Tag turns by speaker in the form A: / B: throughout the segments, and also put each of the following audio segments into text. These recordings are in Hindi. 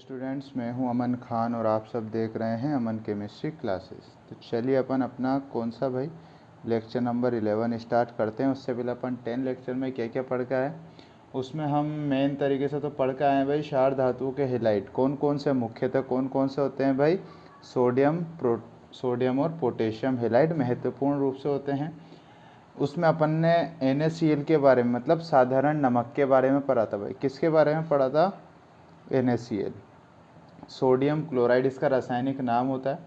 A: स्टूडेंट्स, मैं हूं अमन खान और आप सब देख रहे हैं अमन केमिस्ट्री क्लासेस। तो चलिए अपन अपना कौन सा भाई लेक्चर नंबर 11 स्टार्ट करते हैं। उससे पहले अपन 10 लेक्चर में क्या क्या पढ़ के आए उसमें हम मेन तरीके से तो पढ़ के आए हैं भाई क्षार धातुओं के हेलाइड कौन कौन से मुख्यतः कौन कौन से होते हैं भाई। सोडियम और पोटेशियम हेलाइड महत्वपूर्ण रूप से होते हैं। उसमें अपन ने NaCl के बारे में मतलब साधारण नमक के बारे में पढ़ा था भाई। किसके बारे में पढ़ा था? NaCl। सोडियम क्लोराइड इसका रासायनिक नाम होता है।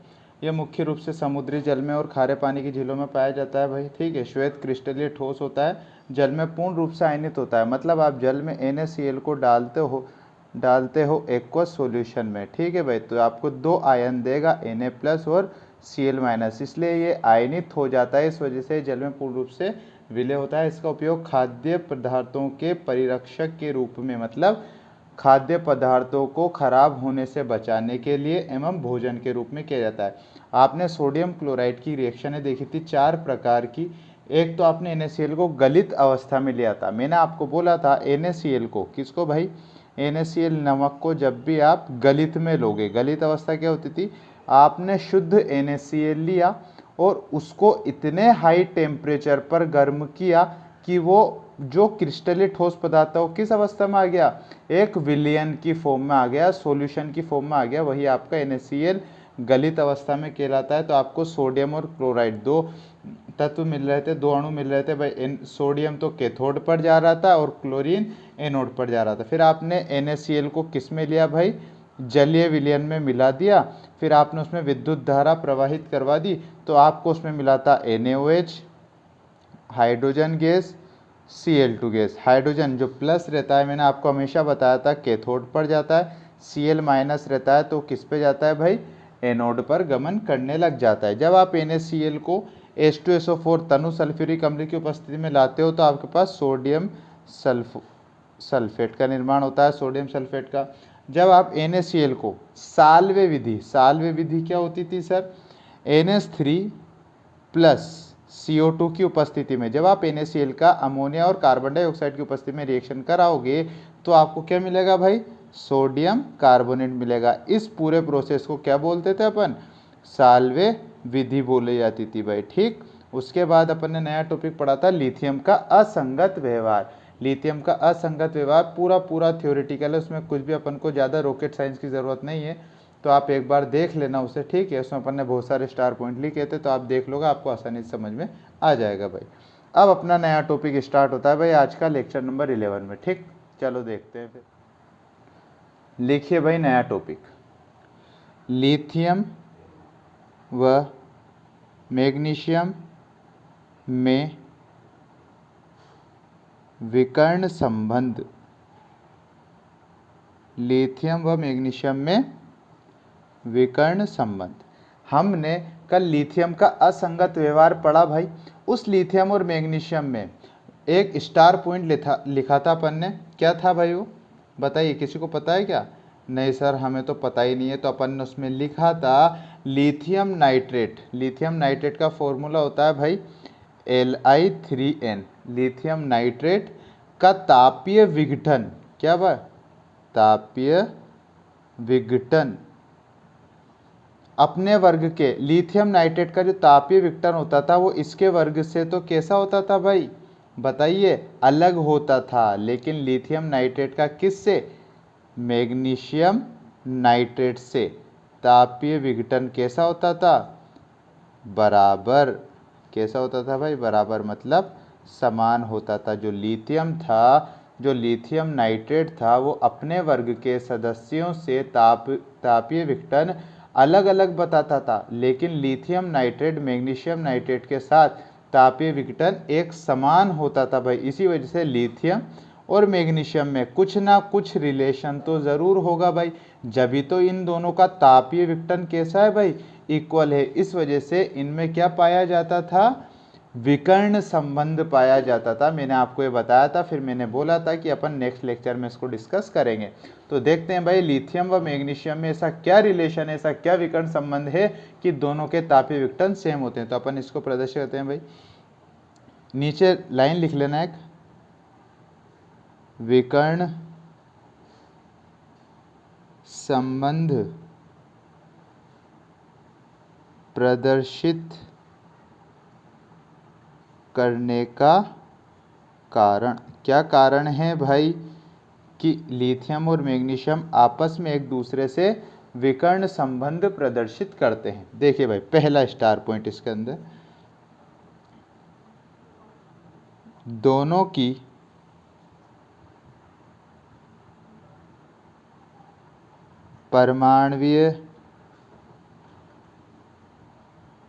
A: यह मुख्य रूप से समुद्री जल में और खारे पानी की झीलों में पाया जाता है भाई। ठीक है। श्वेत क्रिस्टलीय ठोस होता है, जल में पूर्ण रूप से आयनित होता है। मतलब आप जल में NaCl को डालते हो एक्वस सॉल्यूशन में। ठीक है भाई। तो आपको दो आयन देगा Na+ और Cl-, इसलिए ये आयनित हो जाता है। इस वजह से जल में पूर्ण रूप से विलय होता है। इसका उपयोग खाद्य पदार्थों के परिरक्षक के रूप में मतलब खाद्य पदार्थों को खराब होने से बचाने के लिए एवं भोजन के रूप में किया जाता है। आपने सोडियम क्लोराइड की रिएक्शनें देखी थी 4 प्रकार की। एक तो आपने NaCl को गलित अवस्था में लिया था। मैंने आपको बोला था NaCl को, किसको भाई? NaCl नमक को जब भी आप गलित में लोगे, गलित अवस्था क्या होती थी? आपने शुद्ध NaCl लिया और उसको इतने हाई टेम्परेचर पर गर्म किया कि वो जो क्रिस्टलीय ठोस पदार्थ है वो किस अवस्था में आ गया? एक विलयन की फॉर्म में आ गया, सॉल्यूशन की फॉर्म में आ गया। वही आपका NaCl गलित अवस्था में कहलाता है। तो आपको सोडियम और क्लोराइड दो तत्व मिल रहे थे, दो अणु मिल रहे थे भाई। सोडियम तो कैथोड पर जा रहा था और क्लोरीन एनोड पर जा रहा था। फिर आपने NaCl को किस में लिया भाई? जलीय विलयन में मिला दिया। फिर आपने उसमें विद्युत धारा प्रवाहित करवा दी तो आपको उसमें मिला था NaOH, hydrogen gas, Cl2 gas. Hydrogen जो प्लस रहता है मैंने आपको हमेशा बताया था कैथोड पर जाता है, Cl- रहता है तो किस पे जाता है भाई? एनोड पर गमन करने लग जाता है। जब आप NaCl को H2SO4 तनु सल्फ्यूरिक अम्ल की उपस्थिति में लाते हो तो आपके पास सोडियम सल्फेट का निर्माण होता है, सोडियम सल्फेट का। जब आप NaCl को साल्वे विधि क्या होती थी सर? NH3+ CO2 की उपस्थिति में जब आप NaCl का अमोनिया और कार्बन डाइऑक्साइड की उपस्थिति में रिएक्शन कराओगे तो आपको क्या मिलेगा भाई? सोडियम कार्बोनेट मिलेगा। इस पूरे प्रोसेस को क्या बोलते थे अपन? साल्वे विधि बोली जाती थी भाई। ठीक। उसके बाद अपन ने नया टॉपिक पढ़ा था लिथियम का असंगत व्यवहार। लिथियम का असंगत व्यवहार पूरा थ्योरेटिकल है, उसमें कुछ भी अपन को ज़्यादा रॉकेट साइंस की ज़रूरत नहीं है। तो आप एक बार देख लेना उसे। ठीक है। उसमें अपन ने बहुत सारे स्टार पॉइंट लिखे थे, तो आप देख लोगे, आपको आसानी से समझ में आ जाएगा भाई। अब अपना नया टॉपिक स्टार्ट होता है भाई आज का लेक्चर नंबर 11 में। ठीक। चलो देखते हैं फिर। लिखिए भाई नया टॉपिक, लिथियम व मैग्नीशियम में विकर्ण संबंध। लिथियम व मैग्नीशियम में विकर्ण संबंध। हमने कल लिथियम का असंगत व्यवहार पढ़ा भाई। उस लिथियम और मैग्नीशियम में एक स्टार पॉइंट लिखा था अपन ने। क्या था भाई वो? बताइए, किसी को पता है क्या? नहीं सर, हमें तो पता ही नहीं है। तो अपन ने उसमें लिखा था लिथियम नाइट्रेट। लिथियम नाइट्रेट का फॉर्मूला होता है भाई Li3n। लिथियम नाइट्रेट का तापीय विघटन क्या भाई? तापीय विघटन अपने वर्ग के लिथियम नाइट्रेट का जो तापीय विघटन होता था वो इसके वर्ग से तो कैसा होता था भाई? बताइए, अलग होता था। लेकिन लिथियम नाइट्रेट का किससे? मैग्नीशियम नाइट्रेट से तापीय विघटन कैसा होता था? बराबर। कैसा होता था भाई? बराबर, मतलब समान होता था। जो लिथियम नाइट्रेट था वो अपने वर्ग के सदस्यों से तापीय विघटन अलग अलग बताता था, लेकिन लिथियम नाइट्रेट मैग्नीशियम नाइट्रेट के साथ तापीय विघटन एक समान होता था भाई। इसी वजह से लिथियम और मैग्नीशियम में कुछ ना कुछ रिलेशन तो ज़रूर होगा भाई, जभी तो इन दोनों का तापीय विघटन कैसा है भाई? इक्वल है। इस वजह से इनमें क्या पाया जाता था? विकर्ण संबंध पाया जाता था। मैंने आपको ये बताया था, फिर मैंने बोला था कि अपन नेक्स्ट लेक्चर में इसको डिस्कस करेंगे। तो देखते हैं भाई लिथियम व मैग्नीशियम में ऐसा क्या रिलेशन है, ऐसा क्या विकर्ण संबंध है कि दोनों के तापीय विघटन सेम होते हैं। तो अपन इसको प्रदर्शित करते हैं भाई। नीचे लाइन लिख लेना एक, विकर्ण संबंध प्रदर्शित करने का कारण, क्या कारण है भाई कि लिथियम और मैग्नीशियम आपस में एक दूसरे से विकर्ण संबंध प्रदर्शित करते हैं। देखिए भाई, पहला स्टार पॉइंट इसके अंदर, दोनों की परमाणुीय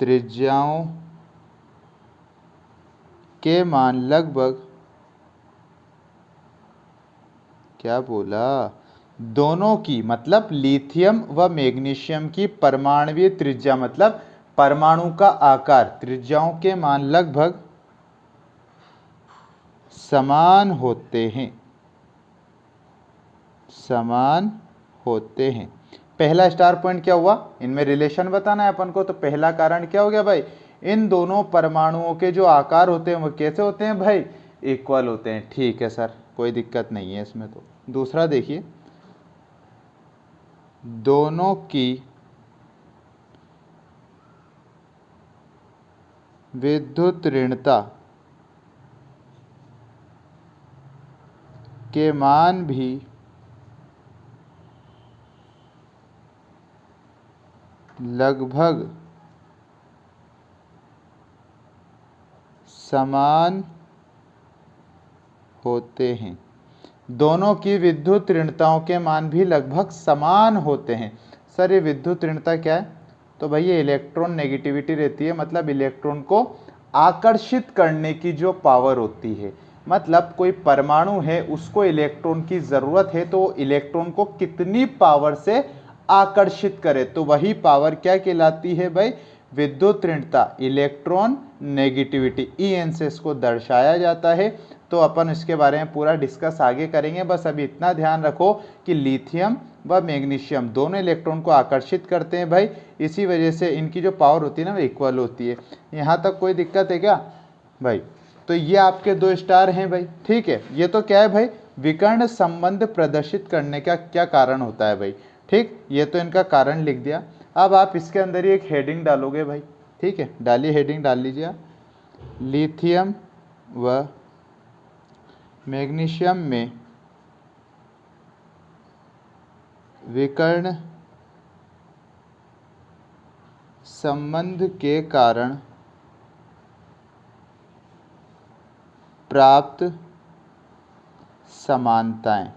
A: त्रिज्याओं के मान लगभग, क्या बोला, दोनों की मतलब लिथियम व मैग्नीशियम की परमाणुीय त्रिज्या मतलब परमाणु का आकार, त्रिज्याओं के मान लगभग समान होते हैं, समान होते हैं। पहला स्टार पॉइंट क्या हुआ, इनमें रिलेशन बताना है अपन को, तो पहला कारण क्या हो गया भाई, इन दोनों परमाणुओं के जो आकार होते हैं वो कैसे होते हैं भाई, इक्वल होते हैं। ठीक है सर, कोई दिक्कत नहीं है इसमें। तो दूसरा देखिए, दोनों की विद्युत ऋणता के मान भी लगभग समान होते हैं। दोनों की विद्युत ऋणताओं के मान भी लगभग समान होते हैं। सर ये विद्युत ऋणता क्या है, तो भाई ये इलेक्ट्रॉन नेगेटिविटी रहती है, मतलब इलेक्ट्रॉन को आकर्षित करने की जो पावर होती है, मतलब कोई परमाणु है उसको इलेक्ट्रॉन की जरूरत है, तो इलेक्ट्रॉन को कितनी पावर से आकर्षित करे, तो वही पावर क्या कहलाती है भाई, विद्युत ऋणता, इलेक्ट्रॉन नेगेटिविटी, EN से इसको दर्शाया जाता है। तो अपन इसके बारे में पूरा डिस्कस आगे करेंगे। बस अभी इतना ध्यान रखो कि लिथियम व मैग्नीशियम दोनों इलेक्ट्रॉन को आकर्षित करते हैं भाई, इसी वजह से इनकी जो पावर होती है ना वो इक्वल होती है। यहाँ तक कोई दिक्कत है क्या भाई? तो ये आपके 2 स्टार हैं भाई, ठीक है। ये तो क्या है भाई, विकर्ण संबंध प्रदर्शित करने का क्या कारण होता है भाई, ठीक, ये तो इनका कारण लिख दिया। अब आप इसके अंदर ही एक हेडिंग डालोगे भाई, ठीक है, डालिए, हेडिंग डाल लीजिए आप, लिथियम व मैग्नीशियम में विकर्ण संबंध के कारण प्राप्त समानताएं,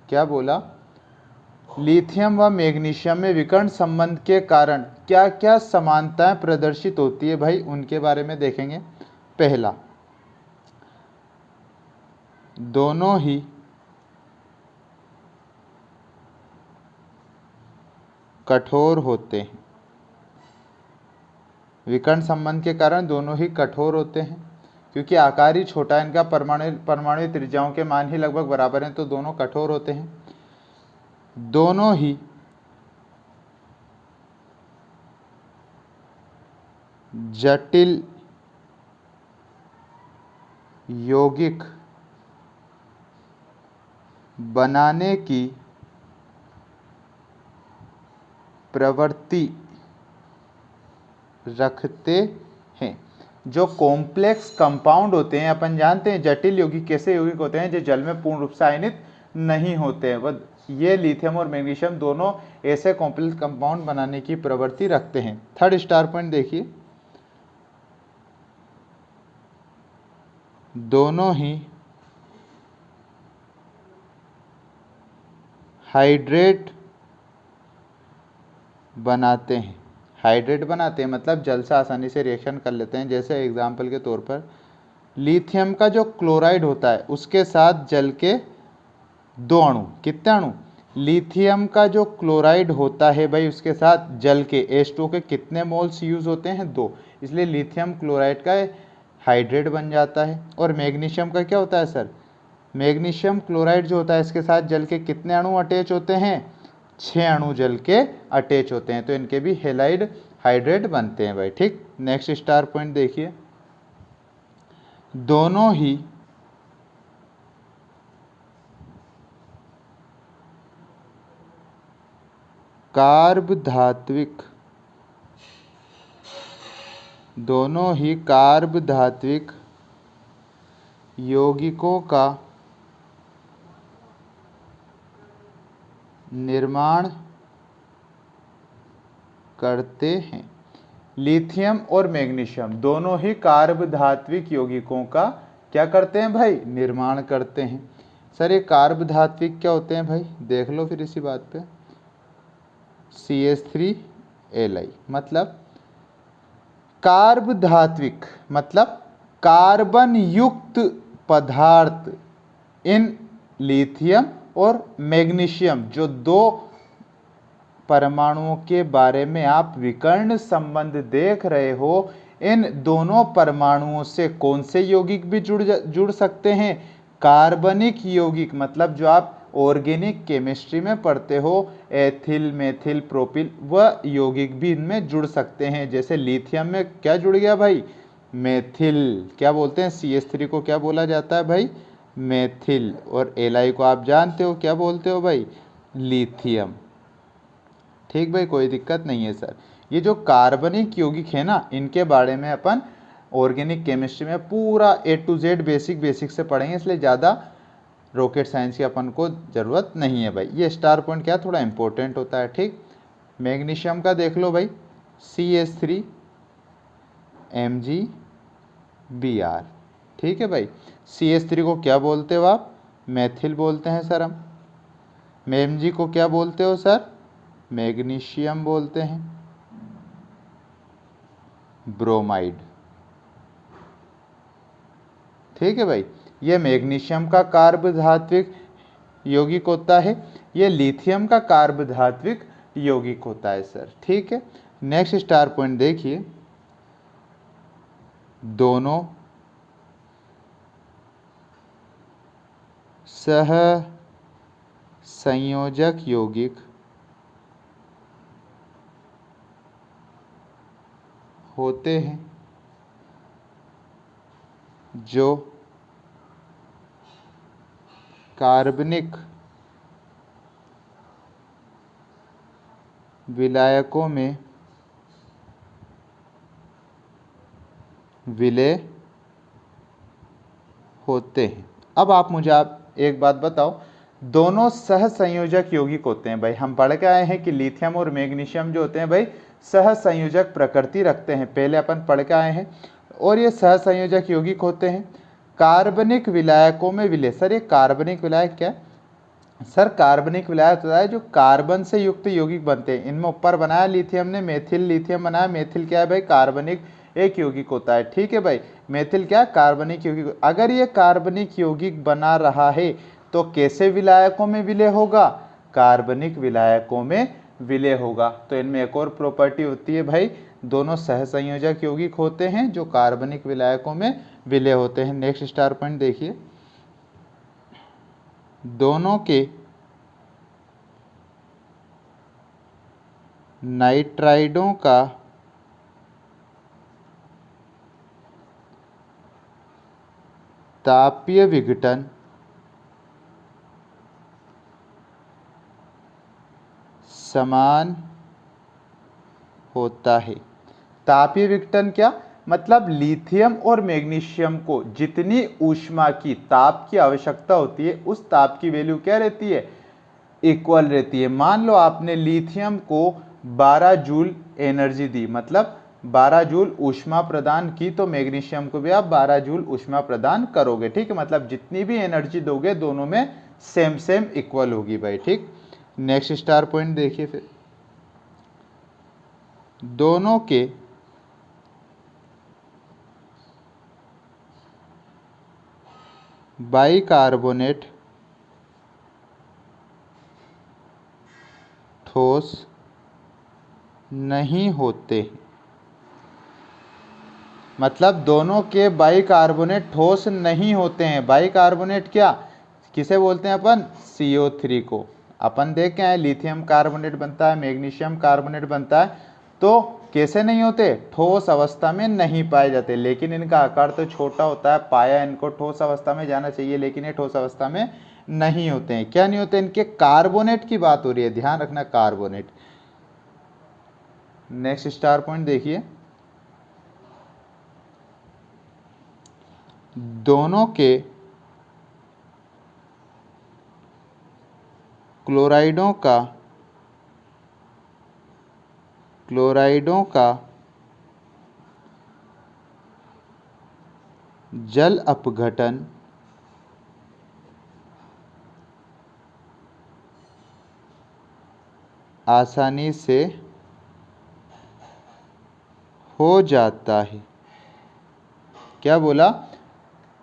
A: क्या बोला, लिथियम व मैग्नीशियम में विकर्ण संबंध के कारण क्या क्या समानताएं प्रदर्शित होती है भाई, उनके बारे में देखेंगे। पहला, दोनों ही कठोर होते हैं। विकर्ण संबंध के कारण दोनों ही कठोर होते हैं, क्योंकि आकार ही छोटा है इनका, परमाणु त्रिज्याओं के मान ही लगभग बराबर हैं, तो दोनों कठोर होते हैं। दोनों ही जटिल यौगिक बनाने की प्रवृत्ति रखते हैं। जो कॉम्प्लेक्स कंपाउंड होते हैं, अपन जानते हैं जटिल यौगिक कैसे यौगिक होते हैं, जो जल में पूर्ण रूप से आयनित नहीं होते हैं, वह ये लिथियम और मैग्नीशियम दोनों ऐसे कॉम्प्लेक्स कंपाउंड बनाने की प्रवृत्ति रखते हैं। थर्ड स्टार पॉइंट देखिए, दोनों ही हाइड्रेट बनाते हैं। हाइड्रेट बनाते हैं मतलब जल से आसानी से रिएक्शन कर लेते हैं। जैसे एग्जाम्पल के तौर पर लिथियम का जो क्लोराइड होता है उसके साथ जल के 2 अणु, कितने अणु, लिथियम का जो क्लोराइड होता है भाई उसके साथ जल के H2O के कितने मोल्स यूज होते हैं, 2, इसलिए लिथियम क्लोराइड का हाइड्रेट बन जाता है। और मैग्नीशियम का क्या होता है सर, मैग्नीशियम क्लोराइड जो होता है इसके साथ जल के कितने अणु अटैच होते हैं, 6 अणु जल के अटैच होते हैं, तो इनके भी हेलाइड हाइड्रेट बनते हैं भाई, ठीक। नेक्स्ट स्टार पॉइंट देखिए, दोनों ही कार्बधात्विक, दोनों ही कार्बधात्विक यौगिकों का निर्माण करते हैं। लिथियम और मैग्नीशियम दोनों ही कार्बधात्विक यौगिकों का क्या करते हैं भाई, निर्माण करते हैं। सर ये कार्बधात्विक क्या होते हैं भाई, देख लो फिर इसी बात पे। CH3Li मतलब कार्बधात्विक मतलब कार्बन युक्त पदार्थ इन लिथियम और मैग्नीशियम, जो दो परमाणुओं के बारे में आप विकर्ण संबंध देख रहे हो, इन दोनों परमाणुओं से कौन से यौगिक भी जुड़ सकते हैं, कार्बनिक यौगिक, मतलब जो आप ऑर्गेनिक केमिस्ट्री में पढ़ते हो, एथिल मेथिल प्रोपिल, वह यौगिक भी इनमें जुड़ सकते हैं। जैसे लिथियम में क्या जुड़ गया भाई, मेथिल, क्या बोलते हैं CH3 को क्या बोला जाता है भाई, मेथिल, और Li को आप जानते हो क्या बोलते हो भाई, लिथियम। ठीक भाई, कोई दिक्कत नहीं है सर। ये जो कार्बनिक यौगिक है ना, इनके बारे में अपन ऑर्गेनिक केमिस्ट्री में पूरा A to Z बेसिक से पढ़ेंगे, इसलिए ज़्यादा रॉकेट साइंस की अपन को ज़रूरत नहीं है भाई। ये स्टार पॉइंट क्या थोड़ा इंपॉर्टेंट होता है। ठीक, मैग्नीशियम का देख लो भाई, CH3 MgBr। ठीक है भाई, CH3 को क्या बोलते हो आप, मेथिल बोलते हैं सर हम। Mg को क्या बोलते हो सर, मैग्नीशियम बोलते हैं। ब्रोमाइड, ठीक है भाई, ये मैग्नीशियम का कार्बधात्विक यौगिक होता है, ये लिथियम का कार्बधात्विक यौगिक होता है सर। ठीक है, नेक्स्ट स्टार पॉइंट देखिए, दोनों सह संयोजक यौगिक होते हैं जो कार्बनिक विलायकों में विलय होते हैं। अब आप मुझे एक बात बताओ, दोनों सह संयोजक यौगिक होते हैं भाई, हम पढ़ के आए हैं कि लिथियम और मैग्नीशियम जो होते हैं भाई सह संयोजक प्रकृति रखते हैं, पहले अपन पढ़ के आए हैं, और ये सह संयोजक यौगिक होते हैं कार्बनिक विलायकों में विलय। सर ये कार्बनिक विलायक क्या है, सर कार्बनिक विलायक होता है जो कार्बन से युक्त यौगिक बनते हैं। इनमें ऊपर बनाया लिथियम ने, मेथिल लिथियम बनाया, मेथिल क्या है भाई, कार्बनिक एक यौगिक होता है। ठीक है भाई, मेथिल क्या, कार्बनिक यौगिक। अगर ये कार्बनिक यौगिक बना रहा है तो कैसे विलायकों में विलय होगा, कार्बनिक विलायकों में विलय होगा। तो इनमें एक और प्रॉपर्टी होती है भाई, दोनों सहसंयोजक यौगिक होते हैं जो कार्बनिक विलायकों में विलय होते हैं। नेक्स्ट स्टार पॉइंट देखिए, दोनों के नाइट्राइडों का तापीय विघटन समान होता है। तापीय विघटन क्या मतलब, लिथियम और मैग्नीशियम को जितनी ऊष्मा की ताप की आवश्यकता होती है उस ताप की वैल्यू क्या रहती है, इक्वल रहती है। मान लो आपने लिथियम को 12 जूल एनर्जी दी, मतलब 12 जूल ऊष्मा प्रदान की, तो मैग्नीशियम को भी आप 12 जूल ऊष्मा प्रदान करोगे। ठीक है, मतलब जितनी भी एनर्जी दोगे दोनों में सेम इक्वल होगी भाई। ठीक, नेक्स्ट स्टार पॉइंट देखिए, फिर दोनों के बाइकार्बोनेट ठोस नहीं होते, मतलब दोनों के बाइकार्बोनेट ठोस नहीं होते हैं। बाइकार्बोनेट क्या किसे बोलते हैं अपन, CO3 को। अपन देखे हैं लिथियम कार्बोनेट बनता है, मैग्नीशियम कार्बोनेट बनता है, तो कैसे नहीं होते, ठोस अवस्था में नहीं पाए जाते। लेकिन इनका आकार तो छोटा होता है, पाया इनको ठोस अवस्था में जाना चाहिए, लेकिन ये ठोस अवस्था में नहीं होते हैं। क्या नहीं होते, इनके कार्बोनेट की बात हो रही है, ध्यान रखना कार्बोनेट। नेक्स्ट स्टार पॉइंट देखिए, दोनों के क्लोराइडों का जल अपघटन आसानी से हो जाता है। क्या बोला?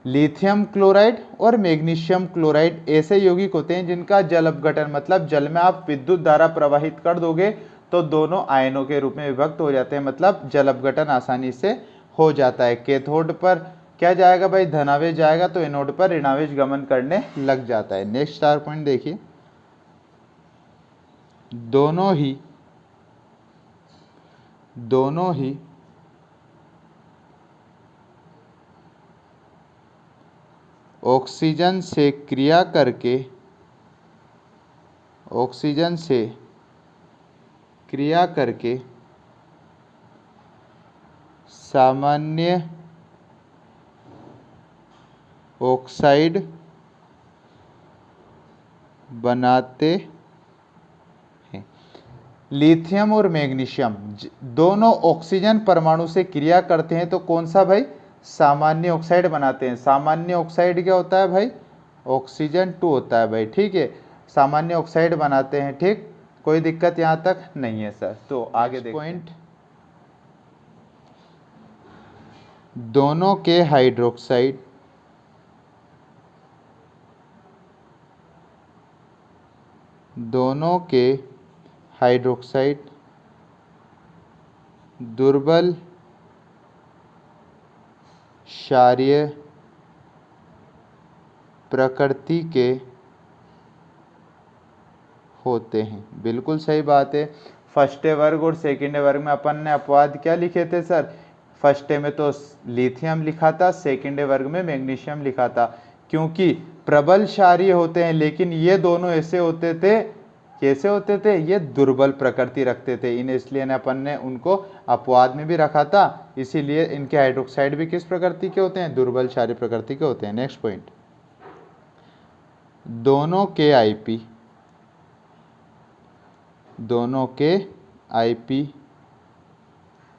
A: लिथियम क्लोराइड और मैग्नीशियम क्लोराइड ऐसे यौगिक होते हैं जिनका जल अपघटन, मतलब जल में आप विद्युत धारा प्रवाहित कर दोगे तो दोनों आयनों के रूप में विभक्त हो जाते हैं, मतलब जल अपघटन आसानी से हो जाता है। कैथोड पर क्या जाएगा भाई? धनावेश जाएगा, तो एनोड पर ऋणावेश गमन करने लग जाता है। नेक्स्ट स्टार पॉइंट देखिए, दोनों ही ऑक्सीजन से क्रिया करके सामान्य ऑक्साइड बनाते हैं। लिथियम और मैग्नीशियम दोनों ऑक्सीजन परमाणु से क्रिया करते हैं तो कौन सा भाई? सामान्य ऑक्साइड बनाते हैं। सामान्य ऑक्साइड क्या होता है भाई? ऑक्सीजन 2 होता है भाई, ठीक है। सामान्य ऑक्साइड बनाते हैं, ठीक, कोई दिक्कत यहाँ तक नहीं है सर। तो आगे देखते हैं। दोनों के हाइड्रोक्साइड दुर्बल क्षारीय प्रकृति के होते हैं। बिल्कुल सही बात है। फर्स्ट वर्ग और सेकेंड वर्ग में अपन ने अपवाद क्या लिखे थे सर? फर्स्ट में तो लिथियम लिखा था, सेकेंड वर्ग में मैग्नीशियम लिखा था, क्योंकि प्रबल क्षारीय होते हैं, लेकिन ये दोनों ऐसे होते थे, कैसे होते थे? ये दुर्बल प्रकृति रखते थे इन, इसलिए अपन ने उनको अपवाद में भी रखा था। इसीलिए इनके हाइड्रोक्साइड भी किस प्रकृति के होते हैं? दुर्बल क्षारीय प्रकृति के होते हैं। नेक्स्ट पॉइंट, दोनों के आईपी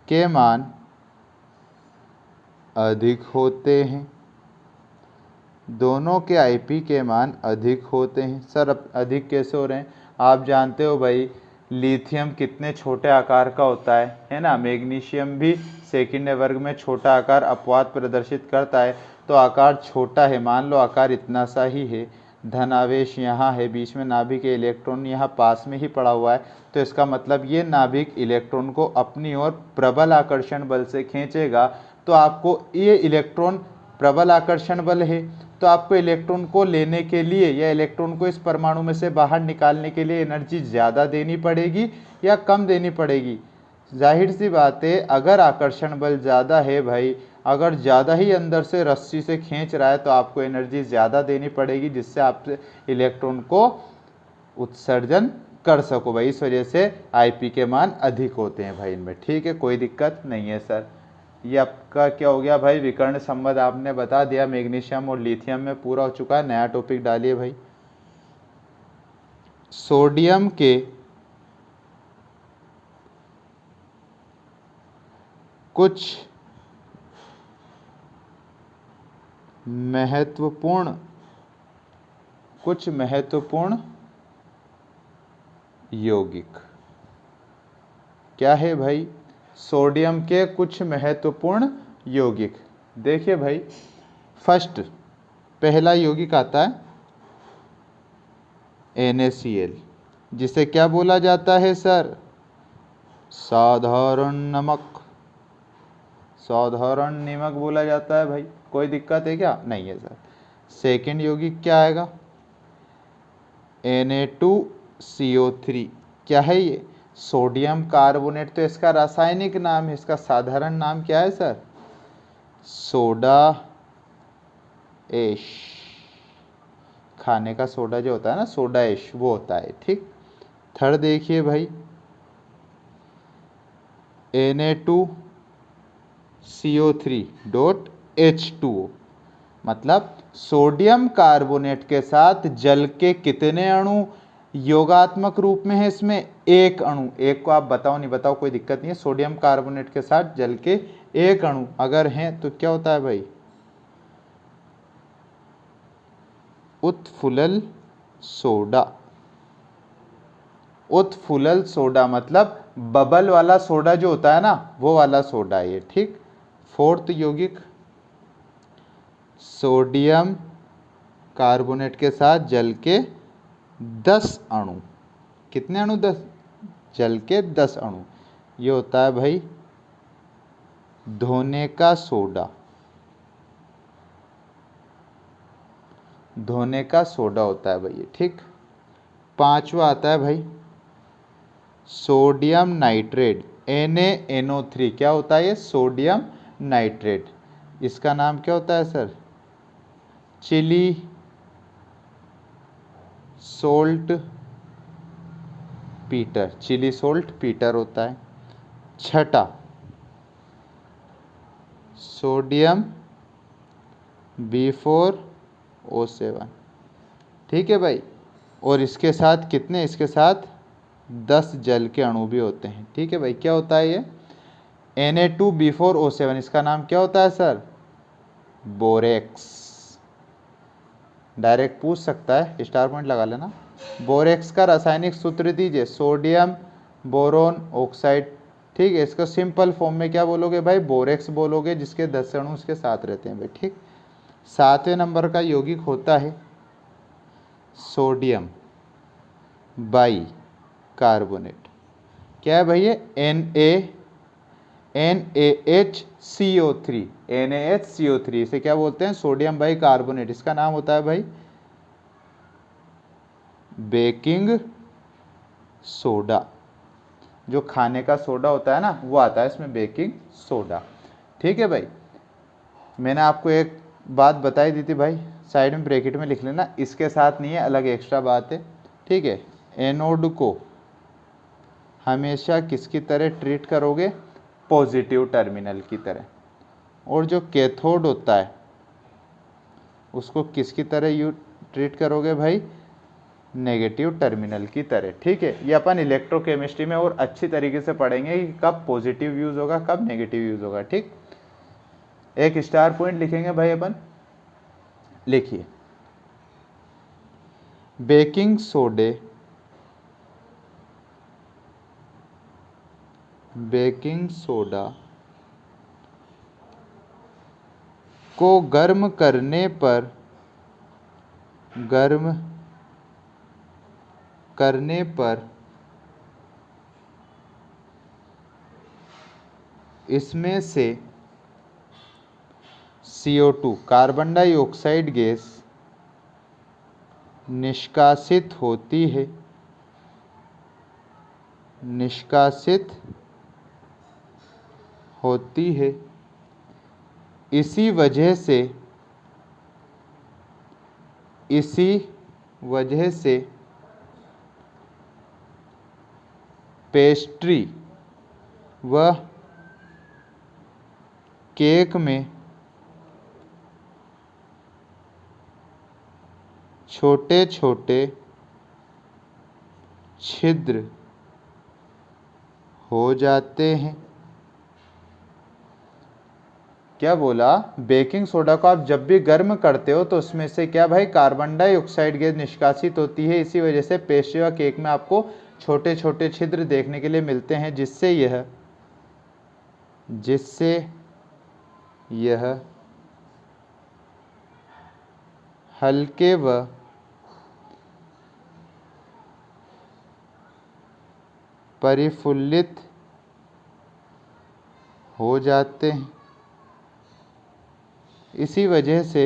A: के मान अधिक होते हैं। दोनों के आईपी के मान अधिक होते हैं। सर अब अधिक कैसे हो रहे हैं? आप जानते हो भाई, लिथियम कितने छोटे आकार का होता है ना। मैग्नीशियम भी सेकेंड वर्ग में छोटा आकार अपवाद प्रदर्शित करता है, तो आकार छोटा है। मान लो आकार इतना सा ही है, धनावेश यहाँ है, बीच में नाभिक के इलेक्ट्रॉन यहाँ पास में ही पड़ा हुआ है, तो इसका मतलब ये नाभिक इलेक्ट्रॉन को अपनी ओर प्रबल आकर्षण बल से खींचेगा। तो आपको ये इलेक्ट्रॉन प्रबल आकर्षण बल है, तो आपको इलेक्ट्रॉन को लेने के लिए या इलेक्ट्रॉन को इस परमाणु में से बाहर निकालने के लिए एनर्जी ज़्यादा देनी पड़ेगी या कम देनी पड़ेगी? जाहिर सी बात है, अगर आकर्षण बल ज़्यादा है भाई, अगर ज़्यादा ही अंदर से रस्सी से खींच रहा है, तो आपको एनर्जी ज़्यादा देनी पड़ेगी, जिससे आप इलेक्ट्रॉन को उत्सर्जन कर सको भाई। इस वजह से आईपी के मान अधिक होते हैं भाई इनमें, ठीक है, कोई दिक्कत नहीं है सर। ये आपका क्या हो गया भाई? विकर्ण संबंध आपने बता दिया, मैग्नीशियम और लिथियम में पूरा हो चुका है। नया टॉपिक डालिए भाई। सोडियम के कुछ महत्वपूर्ण यौगिक क्या है भाई? सोडियम के कुछ महत्वपूर्ण यौगिक। देखिए भाई, फर्स्ट पहला यौगिक आता है NaCl, जिसे क्या बोला जाता है सर? साधारण नमक। साधारण नमक बोला जाता है भाई, कोई दिक्कत है क्या? नहीं है सर। सेकेंड यौगिक क्या आएगा? Na2CO3। क्या है ये? Sodium carbonate. तो इसका रासायनिक नाम है, इसका साधारण नाम क्या है सर? Soda ash. खाने का सोडा जो होता है ना, सोडा ऐश, वो होता है, ठीक। थर्ड देखिए भाई, Na2CO3.H2O। मतलब सोडियम कार्बोनेट के साथ जल के कितने अणु योगात्मक रूप में है? इसमें एक अणु। एक को आप बताओ नहीं बताओ कोई दिक्कत नहीं है। सोडियम कार्बोनेट के साथ जल के एक अणु अगर हैं तो क्या होता है भाई? उत्फुलल सोडा। उत्फुलल सोडा मतलब बबल वाला सोडा जो होता है ना, वो वाला सोडा ये, ठीक। फोर्थ यौगिक, सोडियम कार्बोनेट के साथ जल के 10 अणु। कितने अणु? 10। जल के 10 अणु। ये होता है भाई धोने का सोडा। धोने का सोडा होता है भाई ये, ठीक। पांचवा आता है भाई सोडियम नाइट्रेट, NaNO3। क्या होता है ये? Sodium nitrate. इसका नाम क्या होता है sir? Chile saltpetre. Chile saltpetre होता है। छठा सोडियम B4O7, ठीक है भाई। और इसके साथ कितने? इसके साथ 10 जल के अणु भी होते हैं, ठीक है भाई। क्या होता है ये? Na2B4O7। इसका नाम क्या होता है सर? बोरेक्स। डायरेक्ट पूछ सकता है, स्टार पॉइंट लगा लेना। बोरेक्स का रासायनिक सूत्र दीजिए। सोडियम बोरोन ऑक्साइड, ठीक है। इसको सिंपल फॉर्म में क्या बोलोगे भाई? बोरेक्स बोलोगे, जिसके 10 अणु उसके साथ रहते हैं भाई, ठीक। 7वें नंबर का यौगिक होता है सोडियम बाई कार्बोनेट। क्या है भाई ये? NaHCO3। NaHCO3 इसे क्या बोलते हैं? Sodium by carbonate. इसका नाम होता है भाई बेकिंग सोडा। जो खाने का सोडा होता है ना, वो आता है इसमें बेकिंग सोडा, ठीक है भाई। मैंने आपको एक बात बताई दी थी भाई, साइड में ब्रैकेट में लिख लेना। इसके साथ नहीं है, अलग एक्स्ट्रा बात है, ठीक है। एनोड को हमेशा किसकी तरह ट्रीट करोगे? पॉजिटिव टर्मिनल की तरह। और जो कैथोड होता है उसको किसकी तरह ट्रीट करोगे भाई? नेगेटिव टर्मिनल की तरह, ठीक है। ये अपन इलेक्ट्रोकेमिस्ट्री में और अच्छी तरीके से पढ़ेंगे कि कब पॉजिटिव यूज होगा, कब नेगेटिव यूज होगा, ठीक। एक स्टार पॉइंट लिखेंगे भाई अपन। लिखिए, बेकिंग सोडे बेकिंग सोडा को गर्म करने पर इसमें से CO2 कार्बन डाइऑक्साइड गैस निष्कासित होती है। इसी वजह से पेस्ट्री व केक में छोटे छोटे छिद्र हो जाते हैं। क्या बोला? बेकिंग सोडा को आप जब भी गर्म करते हो तो उसमें से क्या भाई? कार्बन डाइऑक्साइड गैस निष्कासित होती है। इसी वजह से पेस्ट्री या केक में आपको छोटे छोटे छिद्र देखने के लिए मिलते हैं, जिससे यह हल्के व परिफुल्लित हो जाते हैं। इसी वजह से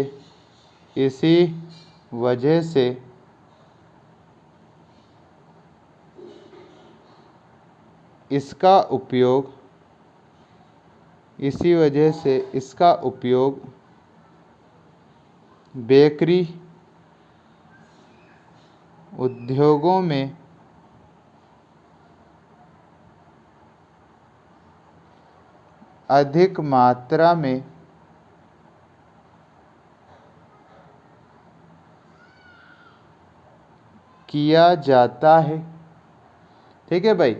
A: इसका उपयोग बेकरी उद्योगों में अधिक मात्रा में किया जाता है। ठीक है भाई,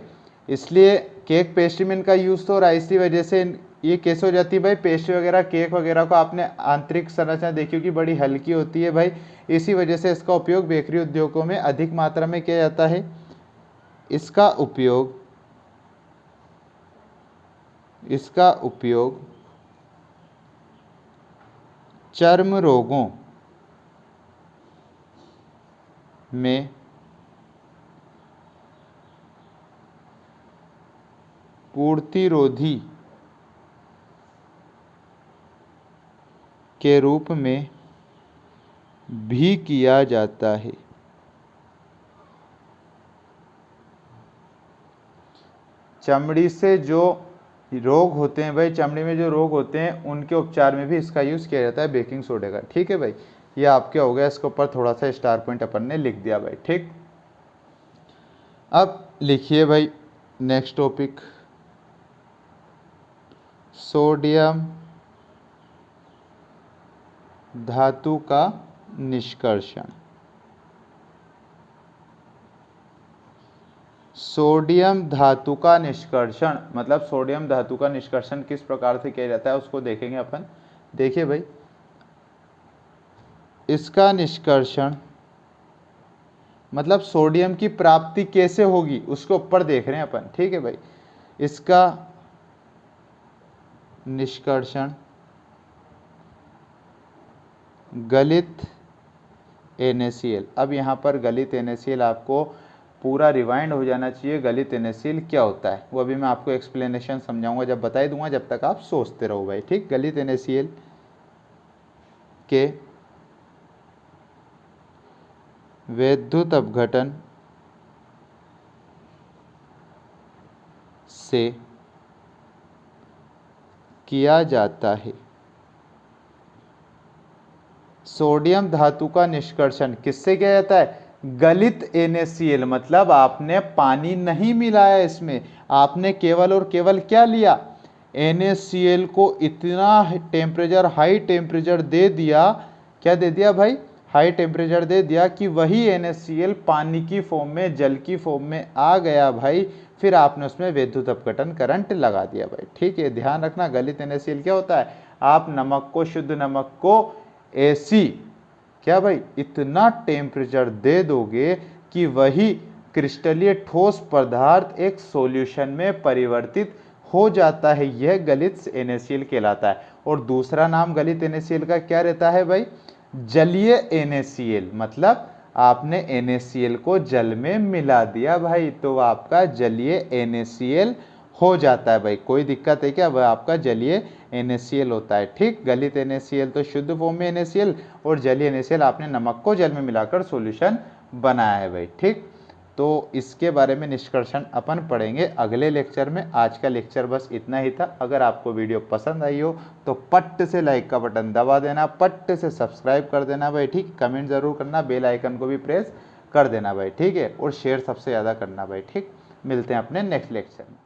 A: इसलिए केक पेस्ट्री में इनका यूज़ तो हो रहा है, इसी वजह से ये कैसे हो जाती है भाई, पेस्ट्री वगैरह केक वगैरह को आपने आंतरिक संरचना देखी होगी बड़ी हल्की होती है भाई, इसी वजह से इसका उपयोग बेकरी उद्योगों में अधिक मात्रा में किया जाता है। इसका उपयोग चर्म रोगों में पूर्तिरोधी के रूप में भी किया जाता है। चमड़ी से जो रोग होते हैं भाई, चमड़ी में जो रोग होते हैं उनके उपचार में भी इसका यूज़ किया जाता है बेकिंग सोडे का। ठीक है भाई, ये आपके हो गया, इसके ऊपर थोड़ा सा स्टार पॉइंट अपन ने लिख दिया भाई। ठीक, अब लिखिए भाई नेक्स्ट टॉपिक, सोडियम धातु का निष्कर्षण। सोडियम धातु का निष्कर्षण मतलब सोडियम धातु का निष्कर्षण किस प्रकार से किया जाता है उसको देखेंगे अपन। देखिए भाई, इसका निष्कर्षण मतलब सोडियम की प्राप्ति कैसे होगी उसके ऊपर देख रहे हैं अपन। ठीक है भाई, इसका निष्कर्षण गलित NaCl। अब यहाँ पर गलित NaCl आपको पूरा रिवाइंड हो जाना चाहिए, गलित NaCl क्या होता है वो अभी मैं आपको एक्सप्लेनेशन समझाऊंगा, जब बता दूंगा, जब तक आप सोचते रहो भाई। ठीक, गलित NaCl के वैद्युत अपघटन से किया जाता है। सोडियम धातु का निष्कर्षण किससे किया जाता है, गलित NaCl मतलब आपने पानी नहीं मिलाया इसमें, आपने केवल और केवल क्या लिया, NaCl को इतना टेम्परेचर, हाई टेम्परेचर दे दिया, क्या दे दिया भाई, हाई टेम्परेचर दे दिया कि वही NaCl पानी की फॉर्म में, जल की फॉर्म में आ गया भाई, फिर आपने उसमें विद्युत अपघटन करंट लगा दिया भाई। ठीक है, ध्यान रखना, गलित NaCl क्या होता है, आप नमक को, शुद्ध नमक को ऐसी क्या भाई इतना टेम्परेचर दे दोगे कि वही क्रिस्टलीय ठोस पदार्थ एक सॉल्यूशन में परिवर्तित हो जाता है, यह गलित NaCl कहलाता है। और दूसरा नाम गलित NaCl का क्या रहता है भाई, जलीय NaCl मतलब आपने NaCl को जल में मिला दिया भाई, तो आपका जलीय NaCl हो जाता है भाई। कोई दिक्कत है क्या, वह आपका जलीय NaCl होता है। ठीक, गलित NaCl तो शुद्ध फॉर्म में NaCl और जलीय NaCl आपने नमक को जल में मिलाकर सॉल्यूशन बनाया है भाई। ठीक, तो इसके बारे में निष्कर्षण अपन पढ़ेंगे अगले लेक्चर में। आज का लेक्चर बस इतना ही था। अगर आपको वीडियो पसंद आई हो तो पट्ट से लाइक का बटन दबा देना, पट्ट से सब्सक्राइब कर देना भाई। ठीक, कमेंट जरूर करना, बेल आइकन को भी प्रेस कर देना भाई। ठीक है, और शेयर सबसे ज़्यादा करना भाई। ठीक, मिलते हैं अपने नेक्स्ट लेक्चर में।